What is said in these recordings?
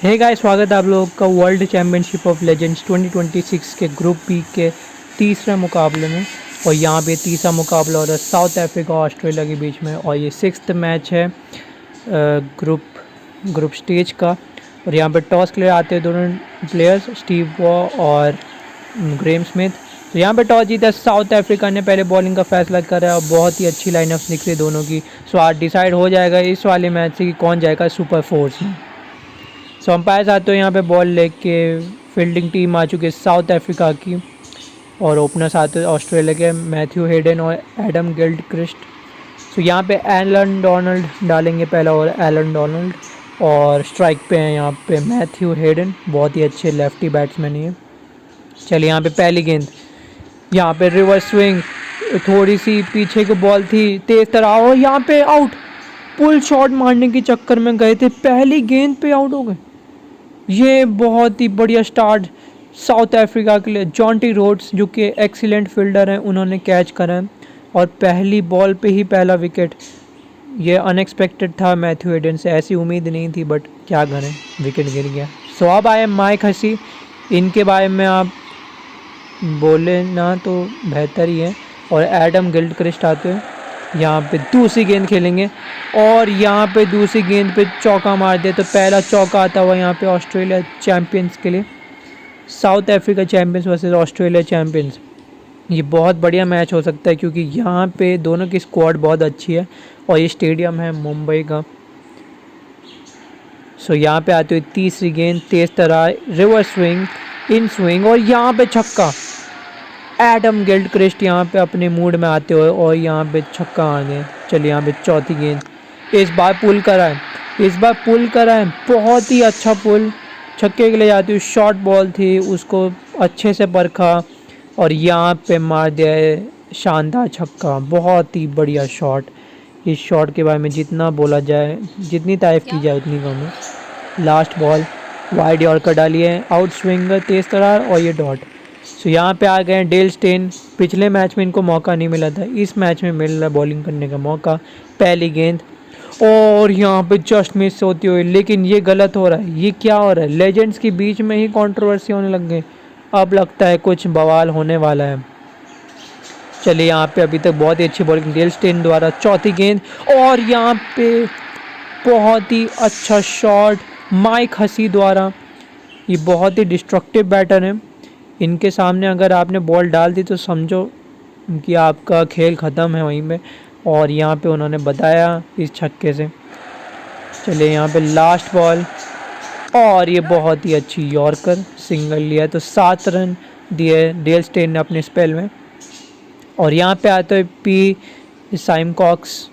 Hey guys, स्वागत है आप लोगों का वर्ल्ड चैम्पियनशिप ऑफ लेजेंड्स 2026 के ग्रुप बी के तीसरे मुकाबले में। और यहाँ पे तीसरा मुकाबला हो रहा है साउथ अफ्रीका और ऑस्ट्रेलिया के बीच में, और ये सिक्स्थ मैच है ग्रुप स्टेज का। और यहाँ पे टॉस के लिए आते हैं दोनों प्लेयर्स, स्टीव वॉ और ग्रेम स्मिथ। तो यहाँ पे टॉस जीता साउथ अफ्रीका ने, पहले बॉलिंग का फैसला करा और बहुत ही अच्छी लाइनअप दिख रही दोनों की। सो आज डिसाइड हो जाएगा इस वाले मैच से कि कौन जाएगा सुपर फोर्स में। सो अंपायर आते हो यहाँ पे बॉल लेके, फील्डिंग टीम आ चुकी है साउथ अफ्रीका की, और ओपनर्स आते हैं ऑस्ट्रेलिया के मैथ्यू हेडन और एडम गिल्डक्रिस्ट। सो यहाँ पे एलन डोनाल्ड डालेंगे पहला ओवर, एलन डोनाल्ड। और स्ट्राइक पे हैं यहाँ पे मैथ्यू हेडन, बहुत ही अच्छे लेफ्टी बैट्समैन ये। चलिए यहाँ पे पहली गेंद, यहाँ पे रिवर्स स्विंग, थोड़ी सी पीछे की बॉल थी, तेज तरह, और यहाँ पे आउट। पुल शॉट मारने के चक्कर में गए थे, पहली गेंद पे आउट हो गए। ये बहुत ही बढ़िया स्टार्ट साउथ अफ्रीका के लिए। जॉन्टी रोड्स जो कि एक्सीलेंट फील्डर हैं, उन्होंने कैच करा है और पहली बॉल पे ही पहला विकेट। ये अनएक्सपेक्टेड था मैथ्यू हेडन से, ऐसी उम्मीद नहीं थी, बट क्या करें, विकेट गिर गया। सो अब आए माइक हसी, इनके बारे में आप बोले ना तो बेहतर ही है। और एडम गिल्डक्रिस्ट आते हैं, यहाँ पे दूसरी गेंद खेलेंगे और यहाँ पे दूसरी गेंद पे चौका मार दिया। तो पहला चौका आता हुआ यहाँ पे ऑस्ट्रेलिया चैम्पियंस के लिए, south Africa champions versus Australia champions. ये बहुत बढ़िया मैच हो सकता है क्योंकि यहाँ पे दोनों की स्क्वाड बहुत अच्छी है और ये स्टेडियम है मुंबई का। सो यहाँ पे आते हुए तीसरी गेंद, तेज तरह, रिवर्स स्विंग, इन स्विंग, और यहाँ पे छक्का। एडम गिल्डक्रिस्ट यहाँ पे अपने मूड में आते हुए और यहाँ पे छक्का आ गए। चलिए यहाँ पे चौथी गेंद, इस बार पुल करा है, बहुत ही अच्छा पुल, छक्के के लिए जाती हुई शॉर्ट बॉल थी, उसको अच्छे से परखा और यहाँ पे मार दिया है शानदार छक्का। बहुत ही बढ़िया शॉट। इस शॉट के बारे में जितना बोला जाए, जितनी तारीफ़ की जाए उतनी कम है। लास्ट बॉल वाइड यॉर्कर डाली है, आउट स्विंगर, तेज तरार, और ये डॉट। सो यहाँ पे आ गए हैं डेल स्टेन। पिछले मैच में इनको मौका नहीं मिला था, इस मैच में मिल रहा है बॉलिंग करने का मौका। पहली गेंद और यहाँ पे जस्ट मिस होती हुई, लेकिन ये गलत हो रहा है। ये क्या हो रहा है, लेजेंड्स के बीच में ही कंट्रोवर्सी होने लग गई। अब लगता है कुछ बवाल होने वाला है। चलिए यहाँ पे अभी तक बहुत ही अच्छी बॉलिंग डेल स्टेन द्वारा। चौथी गेंद और यहाँ पे बहुत ही अच्छा शॉट माइक हसी द्वारा। ये बहुत ही डिस्ट्रक्टिव बैटर है, इनके सामने अगर आपने बॉल डाल दी तो समझो कि आपका खेल ख़त्म है वहीं पे। और यहाँ पे उन्होंने बताया इस छक्के से। चलिए यहाँ पे लास्ट बॉल और ये बहुत ही अच्छी यॉर्कर, सिंगल लिया, तो 7 रन दिए डेल स्टेन ने अपने स्पेल में। और यहाँ पे आते हुए पी साइम कॉक्स,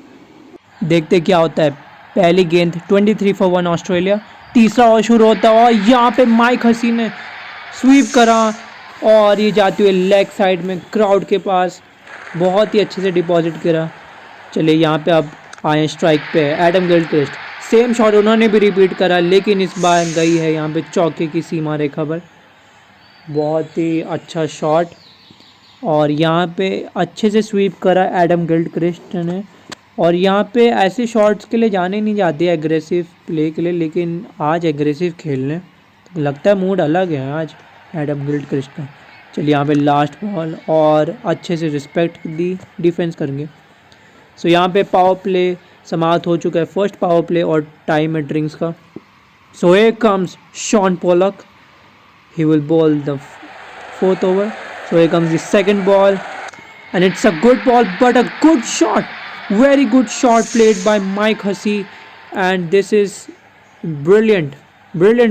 देखते क्या होता है। पहली गेंद 23 for 1 ऑस्ट्रेलिया। तीसरा ओवर शुरू होता है और यहाँ पे माइक हसी ने स्वीप करा और ये जाती हुई लेग साइड में क्राउड के पास, बहुत ही अच्छे से डिपॉजिट करा। चलिए यहाँ पे अब आए स्ट्राइक पे एडम गिल्डक्रिस्ट, सेम शॉट उन्होंने भी रिपीट करा, लेकिन इस बार गई है यहाँ पे चौके की सीमा रेखा पर। बहुत ही अच्छा शॉट और यहाँ पे अच्छे से स्वीप करा एडम गिल्डक्रिस्ट ने। और यहाँ पे ऐसे शॉट्स के लिए जाने नहीं जाते एग्रेसिव प्ले के लिए, लेकिन आज एग्रेसिव खेलने तो लगता है मूड अलग है आज एडम गिल्डक्रिस्ट का। चलिए यहाँ पे लास्ट बॉल और अच्छे से रिस्पेक्ट दी डिफेंस करेंगे। सो यहाँ पे पावर प्ले समाप्त हो चुका है, फर्स्ट पावर प्ले और टाइम में ड्रिंक्स का। So here comes Shaun Pollock, he will bowl the 4th over. So here comes the second ball and it's a good ball but a good shot, very good shot played by Mike Hussey, and this is brilliant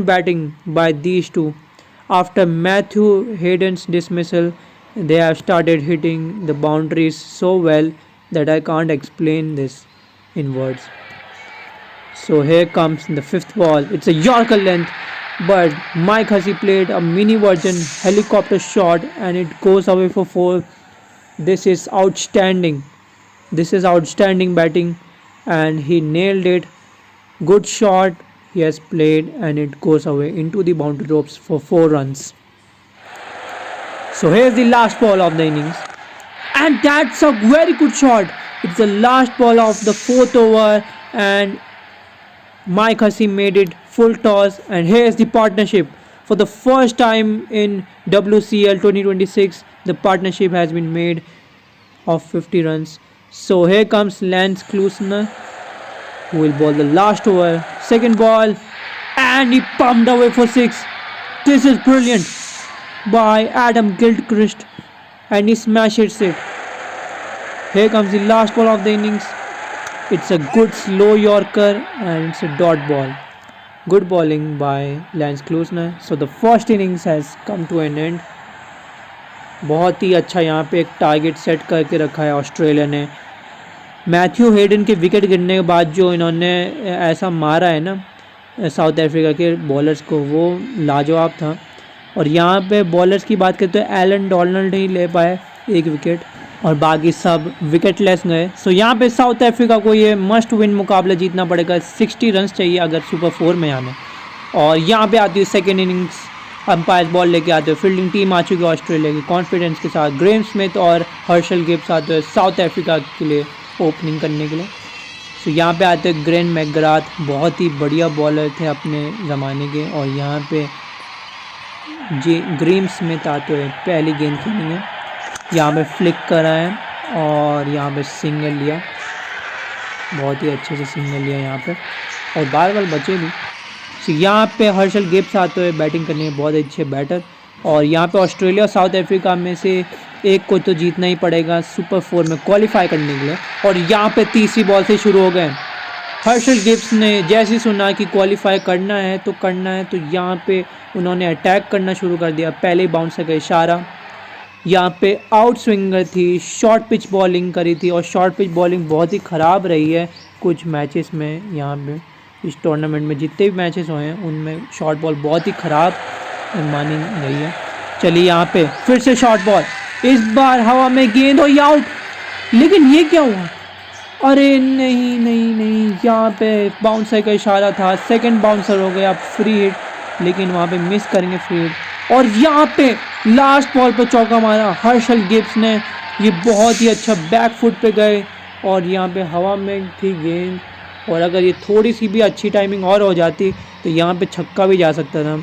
batting by these two. After Matthew Hayden's dismissal, they have started hitting the boundaries so well that I can't explain this in words. So here comes the 5th ball. It's a Yorker length, but Mike Hussey played a mini version helicopter shot and it goes away for 4. This is outstanding. This is outstanding batting and he nailed it. Good shot he has played and it goes away into the boundary ropes for 4 runs. So here's the last ball of the innings, and that's a very good shot. It's the last ball of the 4th over and Mike Hussey made it full toss, and here is the partnership. For the first time in WCL 2026, the partnership has been made of 50 runs. So here comes Lance Klusner, who will bowl the last over. Second ball, and he pumped away for 6. This is brilliant by Adam Gilchrist, and he smashes it. Here comes the last ball of the innings. It's a good slow Yorker, and it's a dot ball. Good bowling by Lance Klusner. So the first innings has come to an end. बहुत ही अच्छा यहाँ पे एक target set करके रखा है Australia ने. Matthew Hayden के विकेट गिरने के बाद जो इन्होंने ऐसा मारा है ना साउथ अफ्रीका के बॉलर्स को, वो लाजवाब था. और यहाँ पे बॉलर्स की बात करते तो एलन डोनाल्ड नहीं ले पाए एक विकेट, और बाकी सब विकेटलेस गए. सो यहाँ पे साउथ अफ्रीका को ये मस्ट विन मुकाबला जीतना पड़ेगा. 60 रन चाहिए अगर सुपर 4 में आना. और यहाँ पे आती है सेकेंड इनिंग्स. अंपायर बॉल लेके आते हैं. फील्डिंग टीम आ चुकी है ऑस्ट्रेलिया की कॉन्फिडेंस के साथ. ग्रेम स्मिथ और हर्शल गिब्स आते हैं साउथ अफ्रीका के लिए ओपनिंग करने के लिए. सो यहाँ पे आते हैं ग्रेन मैकग्राथ, बहुत ही बढ़िया बॉलर थे अपने ज़माने के. और यहाँ पे जी ग्रेम स्मिथ आते हुए पहली गेंद खेली है. यहाँ पे फ्लिक करा है और यहाँ पे सिंगल लिया, बहुत ही अच्छे से सिंगल लिया यहाँ पे, और बार बार बचे भी. तो यहाँ पे हर्शल गिब्स आते हुए बैटिंग करने में बहुत अच्छे बैटर. और यहाँ पे ऑस्ट्रेलिया और साउथ अफ्रीका में से एक को तो जीतना ही पड़ेगा सुपर 4 में क्वालिफाई करने के लिए. और यहाँ पे तीसरी बॉल से शुरू हो गए. हर्शल गिब्स ने जैसे सुना कि क्वालिफाई करना है, तो यहाँ पे उन्होंने अटैक करना शुरू कर दिया. पहले बाउंसर का इशारा. यहाँ पे आउट स्विंगर थी, शॉर्ट पिच बॉलिंग करी थी, और शॉर्ट पिच बॉलिंग बहुत ही ख़राब रही है कुछ मैचेस में. यहाँ पे इस टूर्नामेंट में जितने भी मैचेस हुए हैं उनमें शॉर्ट बॉल बहुत ही ख़राब मानी गई है. चलिए यहाँ पे फिर से शॉर्ट बॉल, इस बार हवा में गेंद और आउट. लेकिन ये क्या हुआ? अरे नहीं नहीं नहीं, यहाँ पे बाउंसर का इशारा था, सेकंड बाउंसर हो गया फ्री हिट, लेकिन वहाँ पे मिस करेंगे फ्री हिट. और यहाँ पे लास्ट बॉल पर चौका मारा हर्शल गिब्स ने. ये बहुत ही अच्छा बैक फुट पे गए, और यहाँ पे हवा में थी गेंद, और अगर ये थोड़ी सी भी अच्छी टाइमिंग और हो जाती तो यहाँ पे छक्का भी जा सकता था.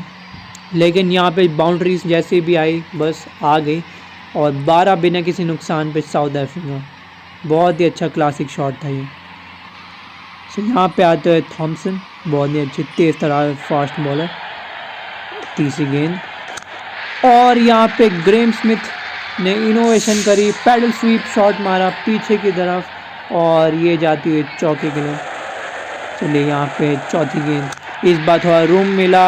लेकिन यहाँ पे बाउंड्रीज जैसे भी आई बस आ गई, और 12 बिना किसी नुकसान पे साउथ अफ्रीका. बहुत ही अच्छा क्लासिक शॉट था ये. सो यहाँ पे आते हैं थॉमसन, बहुत ही अच्छी तेज़ तरार फास्ट बॉलर. तीसरी गेंद, और यहाँ पे ग्रेम स्मिथ ने इनोवेशन करी, पैडल स्वीप शॉट मारा पीछे की तरफ, और ये जाती हुई चौके के लिए. चलिए यहाँ पे चौथी गेंद, इस बार थोड़ा रूम मिला,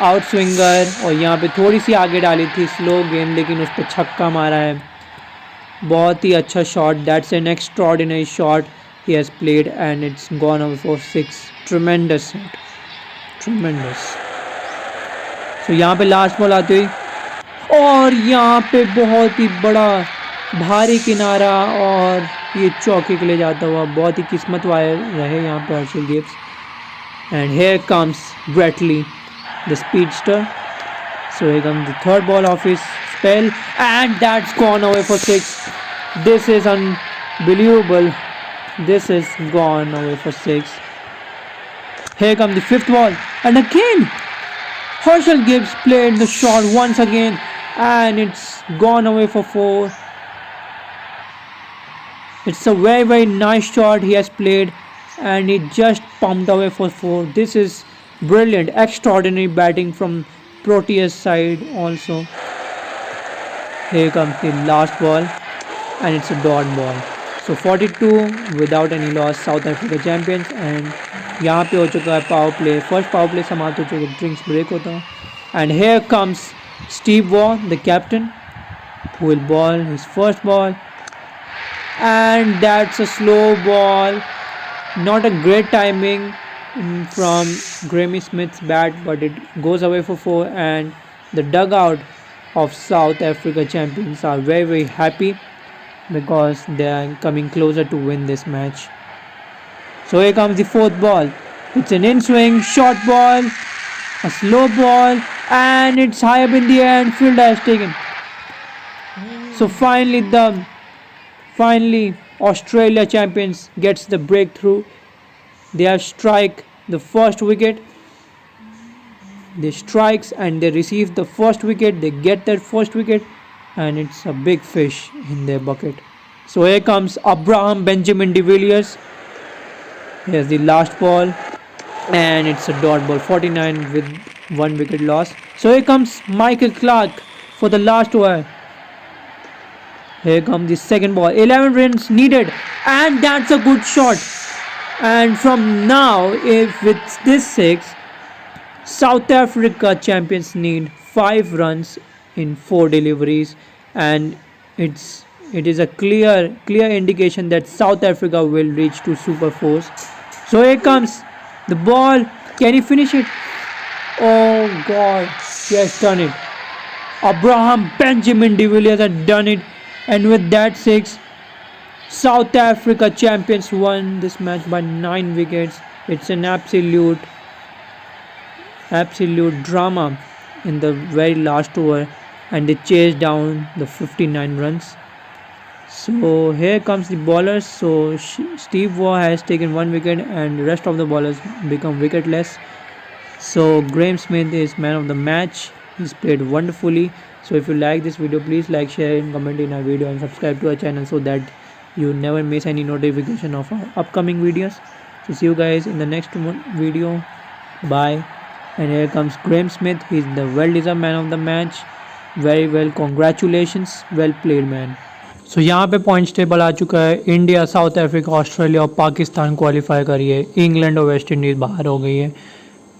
आउट स्विंगर, और यहाँ पे थोड़ी सी आगे डाली थी स्लो गेंद, लेकिन उस पर छक्का मारा है. बहुत ही अच्छा shot. That's an extraordinary shot he has played, and it's gone over for 6. Tremendous shot, tremendous. तो यहाँ पे लास्ट बॉल आती हुई, और यहाँ पे बहुत ही बड़ा भारी किनारा, और ये चौके के लिए जाता हुआ. बहुत ही किस्मत वाले रहे यहाँ पे Herschelle Gibbs. And here comes Brett Lee the speedster. So here comes the third ball of his spell, and that's gone away for 6. This is unbelievable. This is gone away for 6. Here comes the fifth ball, and again Herschel Gibbs played the shot once again, and it's gone away for 4. It's a very nice shot he has played, and he just pumped away for 4. This is brilliant, extraordinary batting from Proteas side also. Here comes the last ball, and it's a dot ball. So 42 without any loss, South Africa champions. And यहाँ पे हो चुका है power play. First power play समाप्त हो चुका है, drinks break होता है. And here comes Steve Waugh, the captain, who will ball his first ball. And that's a slow ball. Not a great timing from Grammy Smith's bat, but it goes away for 4. And the dugout of South Africa champions are very happy, because they are coming closer to win this match. So here comes the fourth ball. It's an in-swing short ball, a slow ball, and it's high up in the air, and fielder has taken. So finally Australia champions gets the breakthrough. They have strike the first wicket, they strikes and they receive the first wicket. They get their first wicket, and it's a big fish in their bucket. So here comes Abraham Benjamin de Villiers. Here's the last ball, and it's a dot ball, 49 with 1 wicket loss. So here comes Michael Clark for the last over. Here comes the second ball, 11 runs needed, and that's a good shot. And from now, if with this 6, South Africa champions need 5 runs in 4 deliveries, and it is a clear indication that South Africa will reach to Super 4s. So here comes the ball. Can he finish it? Oh God, he has done it. Abraham Benjamin de Villiers had done it, and with that 6, South Africa champions won this match by 9 wickets. It's an absolute drama in the very last over, and they chased down the 59 runs. So here comes the bowlers. So Steve Waugh has taken 1 wicket, and the rest of the bowlers become wicketless. So Graeme Smith is man of the match. He's played wonderfully. So if you like this video, please like, share and comment in our video, and subscribe to our channel so that you never miss any notification of our upcoming videos. So see you guys in the next video. Bye. And here comes Graeme Smith. He's the well-deserved man of the match. Very well. Congratulations. Well played, man. So यहाँ पे points table आ चुका है. India, south Africa, Australia और Pakistan qualify करी है. England और West Indies बाहर हो गई है.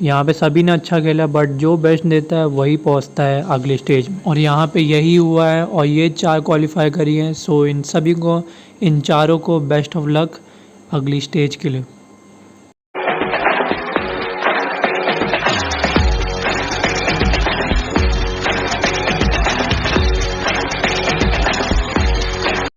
यहाँ पे सभी ने अच्छा खेला, बट जो बेस्ट देता है वही पहुँचता है अगली स्टेज में, और यहाँ पे यही हुआ है. और ये 4 क्वालिफाई करी हैं. सो इन चारों को बेस्ट ऑफ लक अगली स्टेज के लिए.